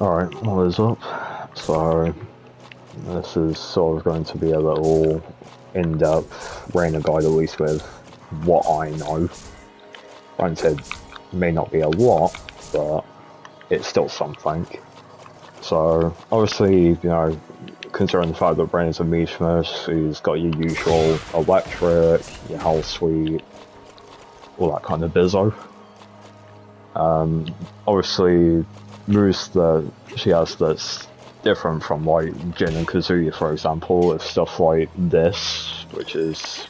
Alright, what is up? So, this is sort of going to be a little in-depth Reina guide, at least with what I know. Granted, may not be a lot, but it's still something. So, obviously, you know, considering the fact that Reina's a Meatmas, he's got your usual electric, your health sweep, all that kind of bizzo. Obviously, moves that she has that's different from like Jin and Kazuya, for example, is stuff like this, which is,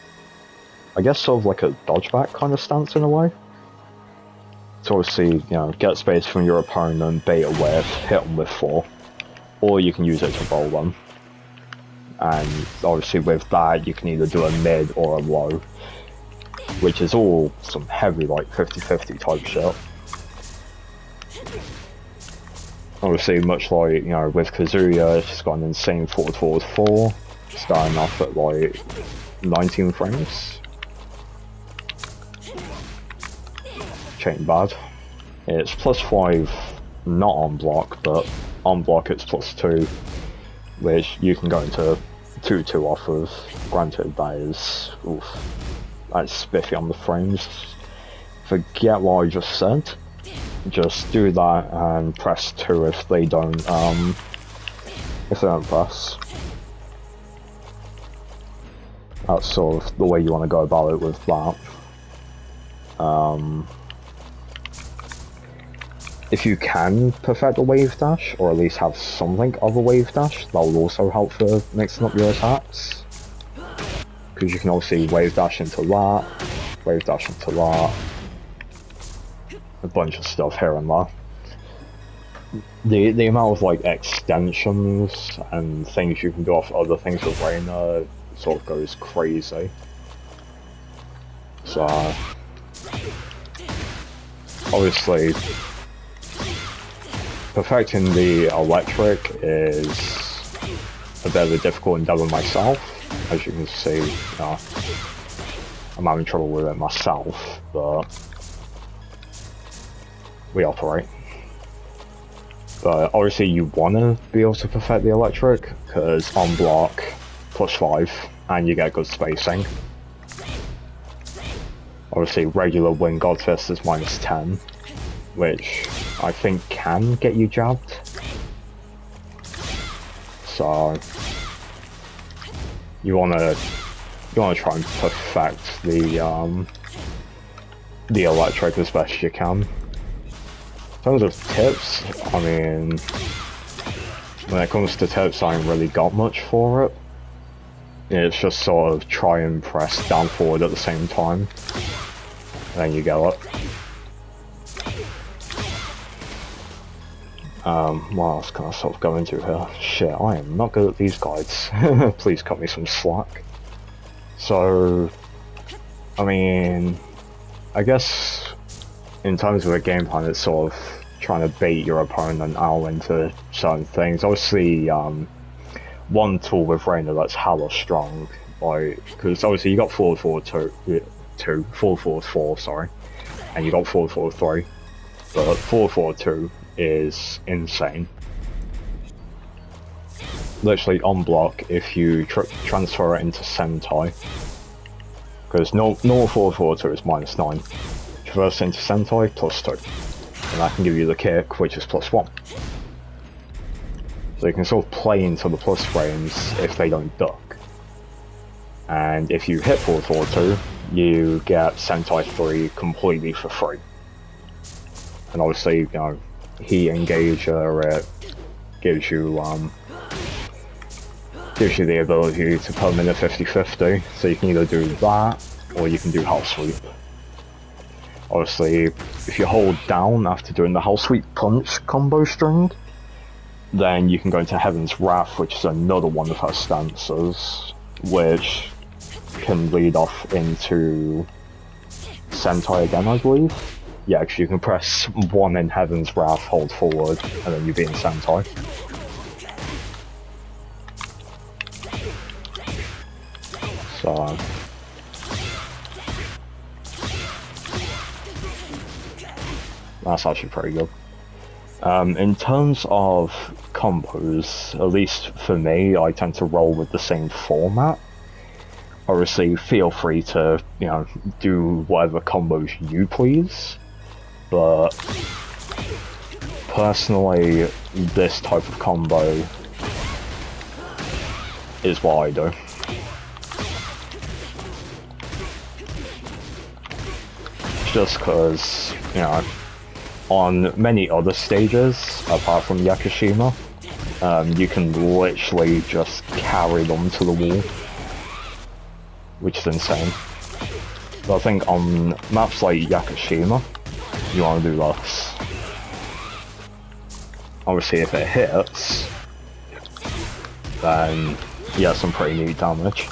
I guess, sort of like a dodgeback kind of stance in a way. So obviously, you know, get space from your opponent, bait a whiff, hit them with 4, or you can use it to roll them. And obviously with that, you can either do a mid or a low, which is all some heavy like 50-50 type shit. Obviously, much like, you know, with Kazuya, she's got an insane forward 4, starting off at like 19 frames. Chain bad. It's +5 not on block, but on block it's +2, which you can go into 2-2 off of. Granted, that is, oof, that's spiffy on the frames. Forget what I just said. Just do that and press 2 if they don't press. That's sort of the way you want to go about it with that. If you can perfect a wave dash, or at least have something of a wave dash, that will also help for mixing up your attacks. Because you can obviously wave dash into that, wave dash into that, a bunch of stuff here and there. The amount of like extensions and things you can do off other things with Reina sort of goes crazy. So obviously perfecting the electric is a bit of a difficult endeavor myself. As you can see, you know, I'm having trouble with it myself, but we operate. But obviously you want to be able to perfect the electric, because on block, +5, and you get good spacing. Obviously regular Wing God Fist is -10, which I think can get you jabbed. So you wanna try and perfect the electric as best you can. In terms of tips, I mean, when it comes to tips, I ain't really got much for it. It's just sort of try and press down forward at the same time, and then you go up. What else can I sort of go into here? Shit, I am not good at these guides. Please cut me some slack. So, I mean, I guess in terms of a game plan, it's sort of trying to bait your opponent out into certain things. Obviously, one tool with Reina that's hella strong, like, because obviously you got forward 4, sorry, and you got forward 3, but forward 2 is insane. Literally on block if you transfer it into Sentai, because normal forward 2 is -9. Traverse into Sentai, +2. And that can give you the kick, which is +1. So you can sort of play into the plus frames if they don't duck. And if you hit forward 2, you get Sentai 3 completely for free. And obviously, you know, heat engager, it gives you the ability to put them in a 50-50. So you can either do that, or you can do Hell Sweep. Obviously, if you hold down after doing the Hell Sweep Punch combo string, then you can go into Heaven's Wrath, which is another one of her stances, which can lead off into Sentai again, I believe. Yeah, because you can press 1 in Heaven's Wrath, hold forward, and then you'll be in Sentai. So that's actually pretty good. In terms of combos, at least for me, I tend to roll with the same format. Obviously, feel free to, you know, do whatever combos you please, but personally, this type of combo is what I do. Just because, you know, on many other stages, apart from Yakushima, you can literally just carry them to the wall, which is insane. But I think on maps like Yakushima, you want to do this. Obviously, if it hits, then you get some pretty neat damage.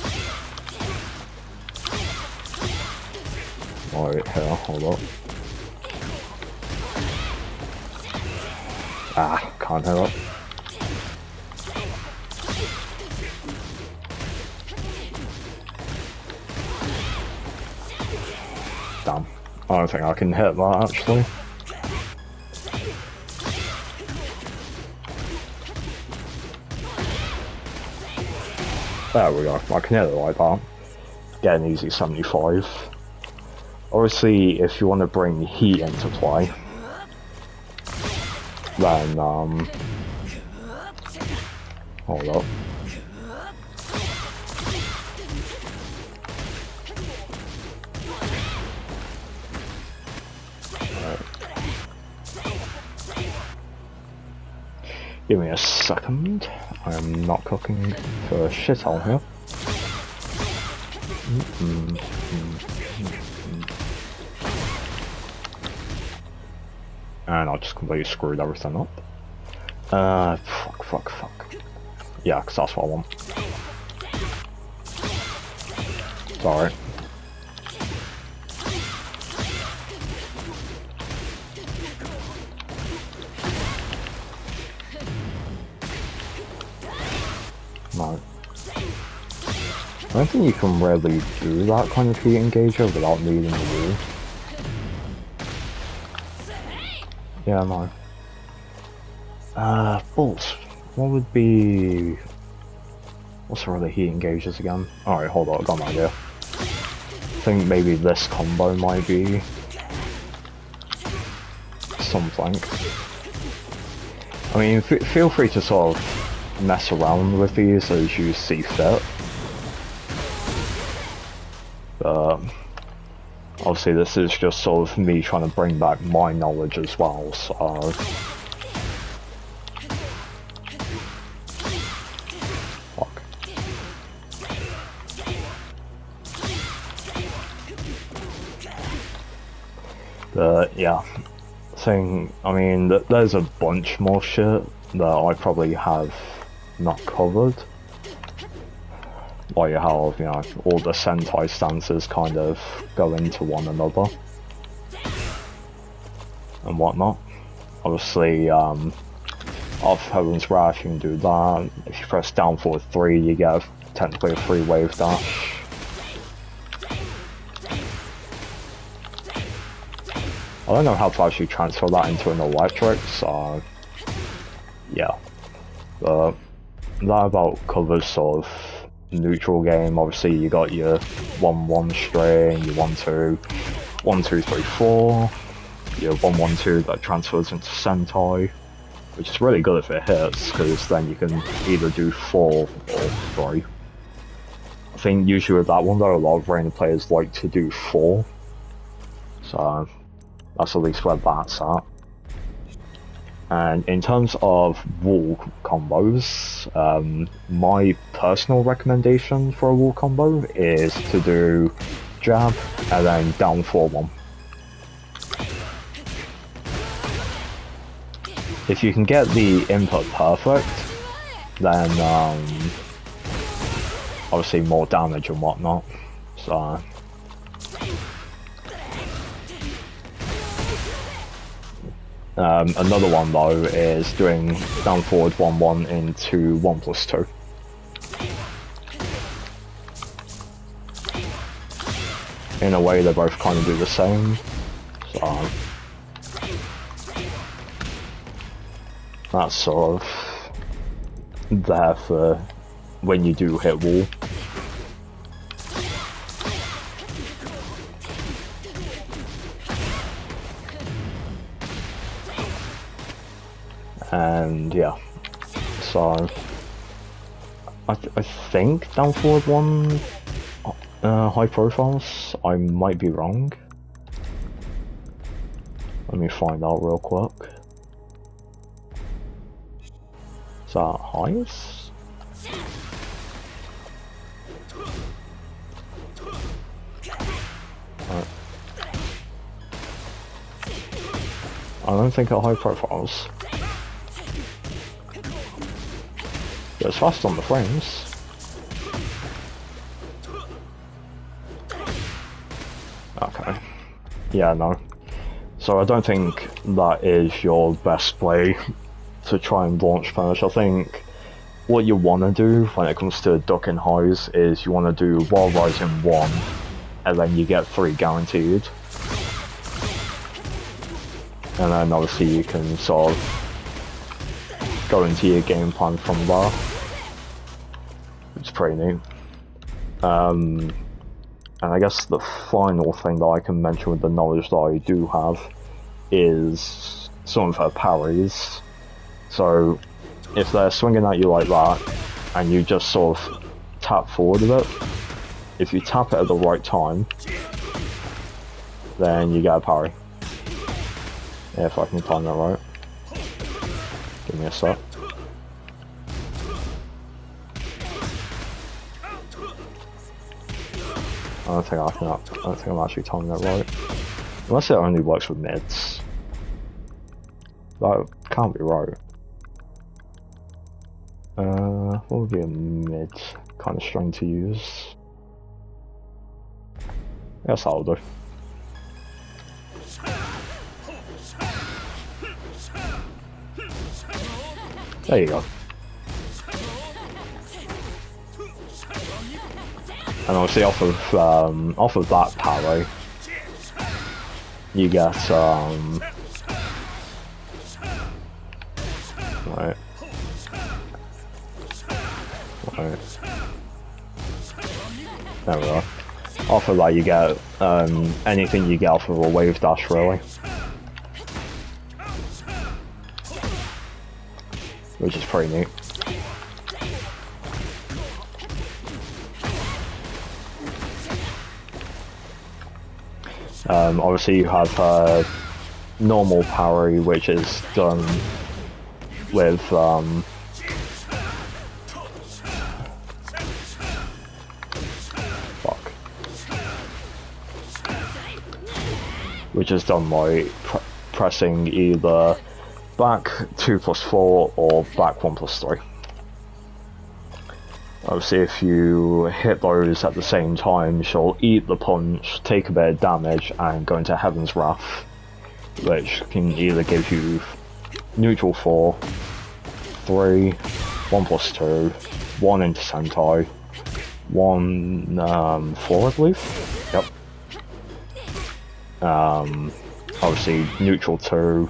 Right here, hold up. Ah, can't hit it. Damn. I don't think I can hit that actually. There we go, I can hit it like that. Get an easy 75. Obviously, if you want to bring heat into play, then, hold up. Give me a second. I'm not cooking for shit out here. And I just completely screwed everything up. Fuck. Yeah, because that's what I want. Sorry. No. I don't think you can really do that kind of heat engager without needing the wall. Yeah, no. Bolts. What would be... What's the other heat engagers again? Alright, hold on, I got an idea. I think maybe this combo might be... something. I mean, feel free to sort of mess around with these as you see fit. But... obviously this is just sort of me trying to bring back my knowledge as well, so... Fuck. But yeah, I mean, there's a bunch more shit that I probably have not covered. Like how, you know, all the Sentai stances kind of go into one another and whatnot. Obviously, off Heaven's Wrath you can do that. If you press down forward 3 you get technically a free wave dash. I don't know how to actually transfer that into an electric, so yeah. But that about covers sort of neutral game. Obviously you got your 1-1 string, your 1-2, 1-2-3-4, your 1-1-2 that transfers into Sentai, which is really good if it hits, because then you can either do 4 or 3. I think usually with that one though, a lot of Reina players like to do 4, so that's at least where that's at. And in terms of wall combos, my personal recommendation for a wall combo is to do jab and then down 4-1. If you can get the input perfect, then obviously more damage and whatnot. So another one though is doing down forward 1-1 into 1+2. In a way they both kind of do the same, so that's sort of there for when you do hit wall. And yeah, so I think down forward one high profiles. I might be wrong. Let me find out real quick. Is that highs? I don't think at high profiles. But it's fast on the frames. Okay. Yeah, no. So I don't think that is your best play to try and launch punish. I think what you want to do when it comes to ducking highs is you want to do wall rising 1 and then you get 3 guaranteed. And then obviously you can sort of go into your game plan from there. It's pretty neat. And I guess the final thing that I can mention with the knowledge that I do have is some of her parries. So if they're swinging at you like that and you just sort of tap forward a bit, if you tap it at the right time, then you get a parry. Yeah, if I can time that right. Give me a sec. I don't think I'm actually timing that right. Unless it only works with mids. That can't be right. What would be a mid kind of string to use? I guess that'll do. There you go. And obviously off of that parry, you get right. There we are. Off of that you get anything you get off of a wave dash really. Which is pretty neat. Obviously you have normal parry, which is done with which is done by pressing either back 2+4 or back 1+3. Obviously if you hit those at the same time, she'll eat the punch, take a bit of damage and go into Heaven's Wrath, which can either give you neutral 4, 3, 1+2, 1 into Sentai, 1 4 I believe. Yep. Obviously neutral 2.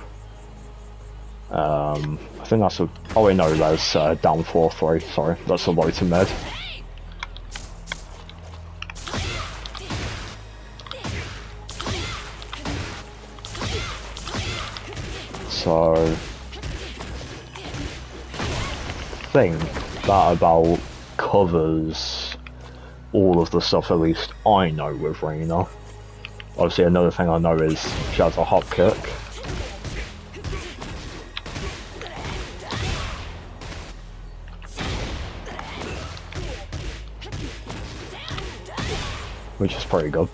I think that's a... oh wait, no, that's down 4-3, sorry, that's a low to mid. So... I think that about covers all of the stuff at least I know with Reina. Obviously another thing I know is she has a hop kick. Which is pretty good.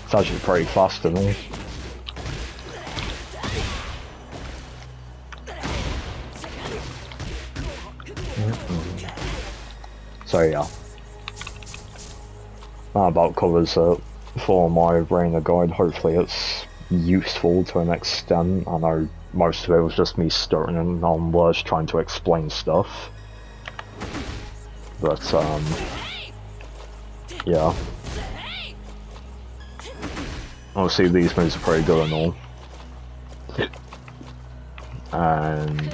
It's actually pretty fast and all. So yeah. That about covers it for my Reina guide. Hopefully it's useful to an extent. I know most of it was just me stuttering on words trying to explain stuff. But yeah. Obviously these moves are pretty good and all. and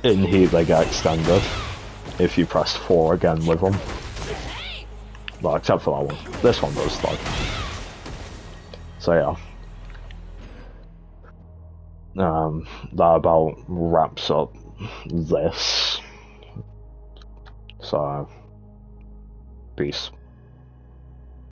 in heat they get extended if you press 4 again with them. Well, except for that one. This one does though. So yeah. That about wraps up this. So, peace.